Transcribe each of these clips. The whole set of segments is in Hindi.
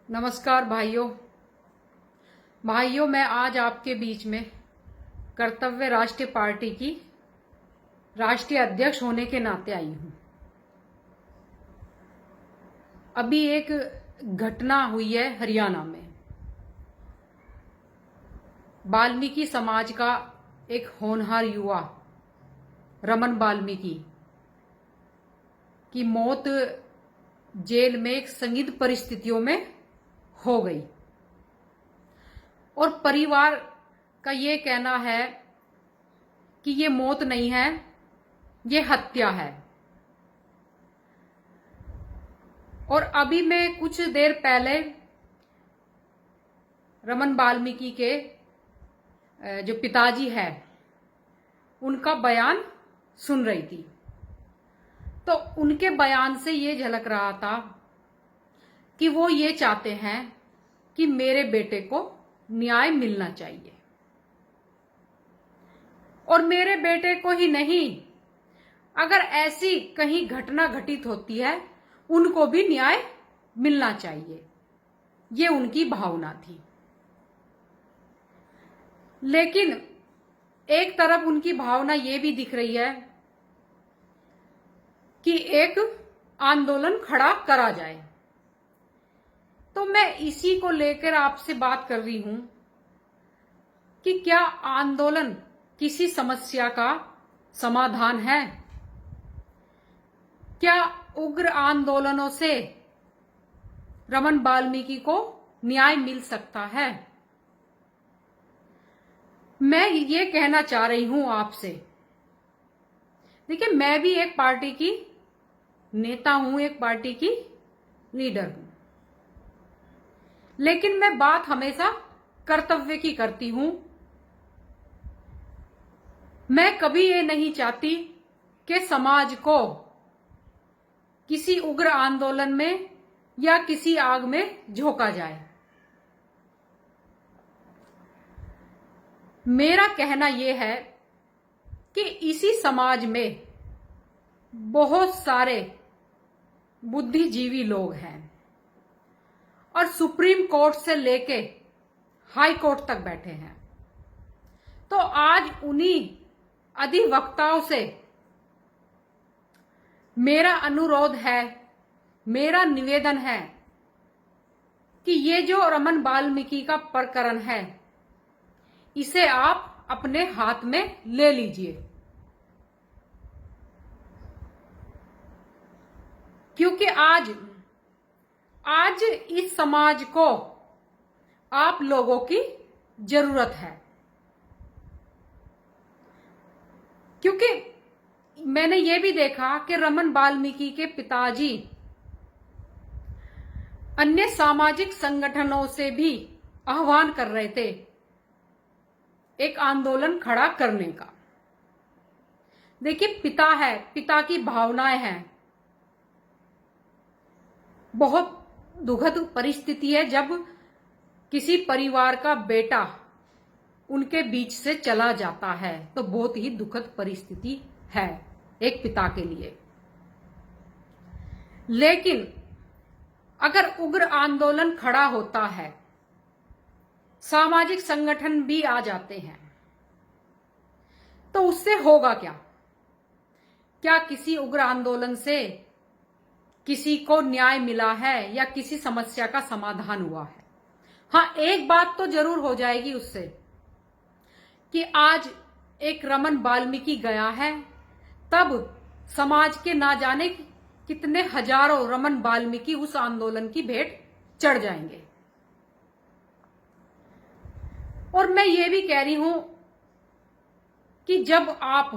नमस्कार भाइयों, मैं आज आपके बीच में कर्तव्य राष्ट्रीय पार्टी की राष्ट्रीय अध्यक्ष होने के नाते आई हूं। अभी एक घटना हुई है हरियाणा में। वाल्मीकि समाज का एक होनहार युवा रमन वाल्मीकि की मौत जेल में एक संदिग्ध परिस्थितियों में हो गई और परिवार का ये कहना है कि ये मौत नहीं है, ये हत्या है। और अभी मैं कुछ देर पहले रमन वाल्मीकि के जो पिताजी है उनका बयान सुन रही थी, तो उनके बयान से ये झलक रहा था कि वो ये चाहते हैं कि मेरे बेटे को न्याय मिलना चाहिए। और मेरे बेटे को ही नहीं, अगर ऐसी कहीं घटना घटित होती है उनको भी न्याय मिलना चाहिए, ये उनकी भावना थी। लेकिन एक तरफ उनकी भावना ये भी दिख रही है कि एक आंदोलन खड़ा करा जाए। तो मैं इसी को लेकर आपसे बात कर रही हूं कि क्या आंदोलन किसी समस्या का समाधान है? क्या उग्र आंदोलनों से रमन वाल्मीकि को न्याय मिल सकता है? मैं ये कहना चाह रही हूं आपसे। देखिए, मैं भी एक पार्टी की नेता हूं, एक पार्टी की लीडर हूं, लेकिन मैं बात हमेशा कर्तव्य की करती हूं। मैं कभी ये नहीं चाहती कि समाज को किसी उग्र आंदोलन में या किसी आग में झोंका जाए। मेरा कहना यह है कि इसी समाज में बहुत सारे बुद्धिजीवी लोग हैं और सुप्रीम कोर्ट से लेके हाई कोर्ट तक बैठे हैं। तो आज उन्हीं अधिवक्ताओं से मेरा अनुरोध है, मेरा निवेदन है कि ये जो रमन वाल्मीकि का प्रकरण है इसे आप अपने हाथ में ले लीजिए, क्योंकि आज इस समाज को आप लोगों की जरूरत है। क्योंकि मैंने ये भी देखा कि रमन वाल्मीकि के पिताजी अन्य सामाजिक संगठनों से भी आह्वान कर रहे थे एक आंदोलन खड़ा करने का। देखिए, पिता है, पिता की भावनाएं हैं। बहुत दुखद परिस्थिति है जब किसी परिवार का बेटा उनके बीच से चला जाता है, तो बहुत ही दुखद परिस्थिति है एक पिता के लिए। लेकिन अगर उग्र आंदोलन खड़ा होता है, सामाजिक संगठन भी आ जाते हैं, तो उससे होगा क्या? क्या किसी उग्र आंदोलन से किसी को न्याय मिला है या किसी समस्या का समाधान हुआ है? हाँ, एक बात तो जरूर हो जाएगी उससे कि आज एक रमन वाल्मीकि गया है, तब समाज के ना जाने कितने हजारों रमन वाल्मीकि उस आंदोलन की भेंट चढ़ जाएंगे। और मैं ये भी कह रही हूं कि जब आप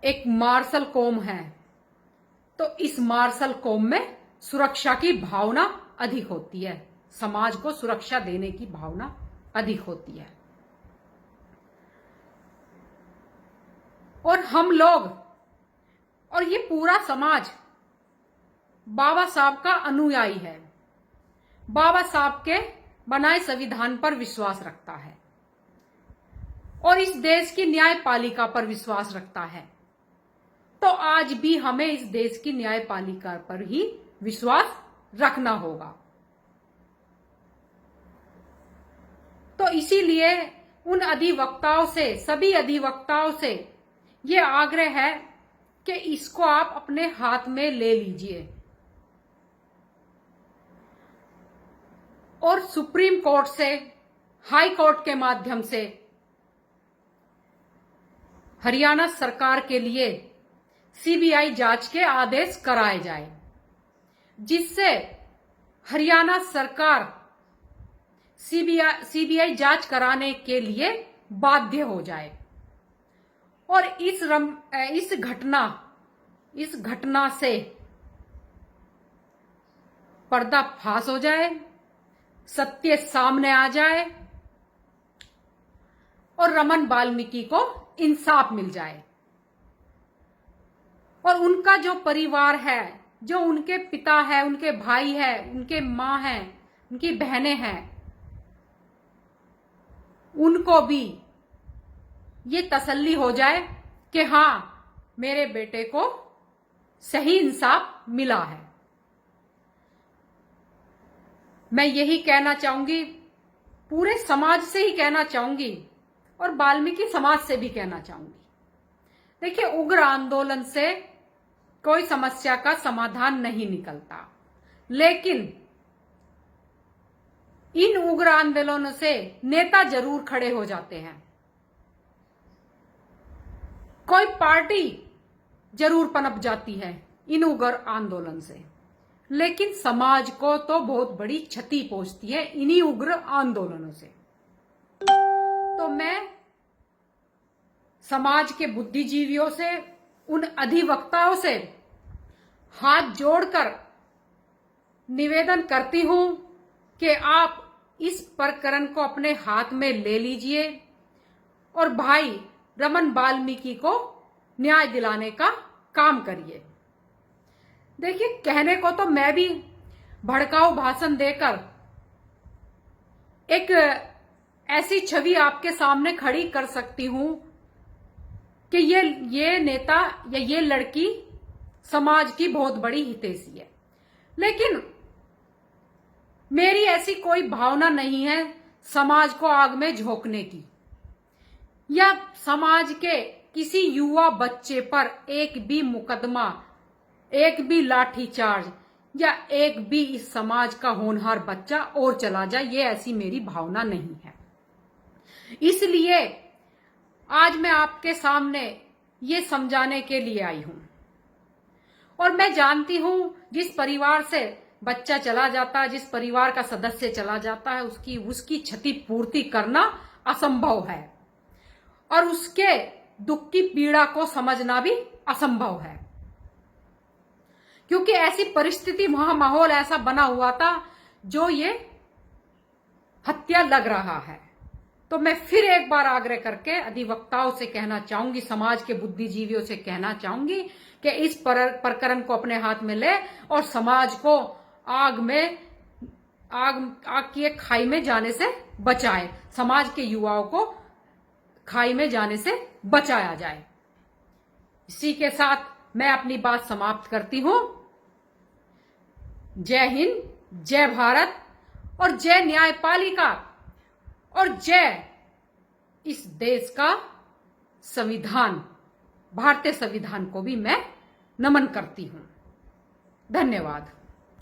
एक मार्शल कौम है तो इस मार्शल कौम में सुरक्षा की भावना अधिक होती है, समाज को सुरक्षा देने की भावना अधिक होती है। और हम लोग और ये पूरा समाज बाबा साहब का अनुयायी है, बाबा साहब के बनाए संविधान पर विश्वास रखता है और इस देश की न्यायपालिका पर विश्वास रखता है। तो आज भी हमें इस देश की न्यायपालिका पर ही विश्वास रखना होगा। तो इसीलिए उन अधिवक्ताओं से, सभी अधिवक्ताओं से ये आग्रह है कि इसको आप अपने हाथ में ले लीजिए और सुप्रीम कोर्ट से, हाई कोर्ट के माध्यम से हरियाणा सरकार के लिए सीबीआई जांच के आदेश कराए जाए, जिससे हरियाणा सरकार सीबीआई जांच कराने के लिए बाध्य हो जाए और इस घटना से पर्दाफाश हो जाए, सत्य सामने आ जाए और रमन वाल्मीकि को इंसाफ मिल जाए और उनका जो परिवार है, जो उनके पिता है, उनके भाई है, उनके मां है, उनकी बहनें हैं, उनको भी ये तसल्ली हो जाए कि हां, मेरे बेटे को सही इंसाफ मिला है। मैं यही कहना चाहूंगी, पूरे समाज से ही कहना चाहूंगी और वाल्मीकि समाज से भी कहना चाहूंगी। देखिए, उग्र आंदोलन से कोई समस्या का समाधान नहीं निकलता, लेकिन इन उग्र आंदोलनों से नेता जरूर खड़े हो जाते हैं, कोई पार्टी जरूर पनप जाती है इन उग्र आंदोलन से, लेकिन समाज को तो बहुत बड़ी क्षति पहुंचती है इन्हीं उग्र आंदोलनों से। तो मैं समाज के बुद्धिजीवियों से, उन अधिवक्ताओं से हाथ जोड़कर निवेदन करती हूं कि आप इस प्रकरण को अपने हाथ में ले लीजिए और भाई रमन वाल्मीकि को न्याय दिलाने का काम करिए। देखिए, कहने को तो मैं भी भड़काऊ भाषण देकर एक ऐसी छवि आपके सामने खड़ी कर सकती हूं कि ये नेता या ये लड़की समाज की बहुत बड़ी हितैषी है, लेकिन मेरी ऐसी कोई भावना नहीं है समाज को आग में झोंकने की या समाज के किसी युवा बच्चे पर एक भी मुकदमा, एक भी लाठीचार्ज या एक भी इस समाज का होनहार बच्चा और चला जाए, ये ऐसी मेरी भावना नहीं है। इसलिए आज मैं आपके सामने ये समझाने के लिए आई हूं और मैं जानती हूं जिस परिवार से बच्चा चला जाता है, जिस परिवार का सदस्य चला जाता है, उसकी क्षति पूर्ति करना असंभव है और उसके दुख की पीड़ा को समझना भी असंभव है, क्योंकि ऐसी परिस्थिति, वहां माहौल ऐसा बना हुआ था जो ये हत्या लग रहा है। तो मैं फिर एक बार आग्रह करके अधिवक्ताओं से कहना चाहूंगी, समाज के बुद्धिजीवियों से कहना चाहूंगी कि इस प्रकरण को अपने हाथ में ले और समाज को आग की एक खाई में जाने से बचाए, समाज के युवाओं को खाई में जाने से बचाया जाए। इसी के साथ मैं अपनी बात समाप्त करती हूं। जय हिंद, जय भारत और जय न्यायपालिका और जय इस देश का संविधान, भारतीय संविधान को भी मैं नमन करती हूं। धन्यवाद।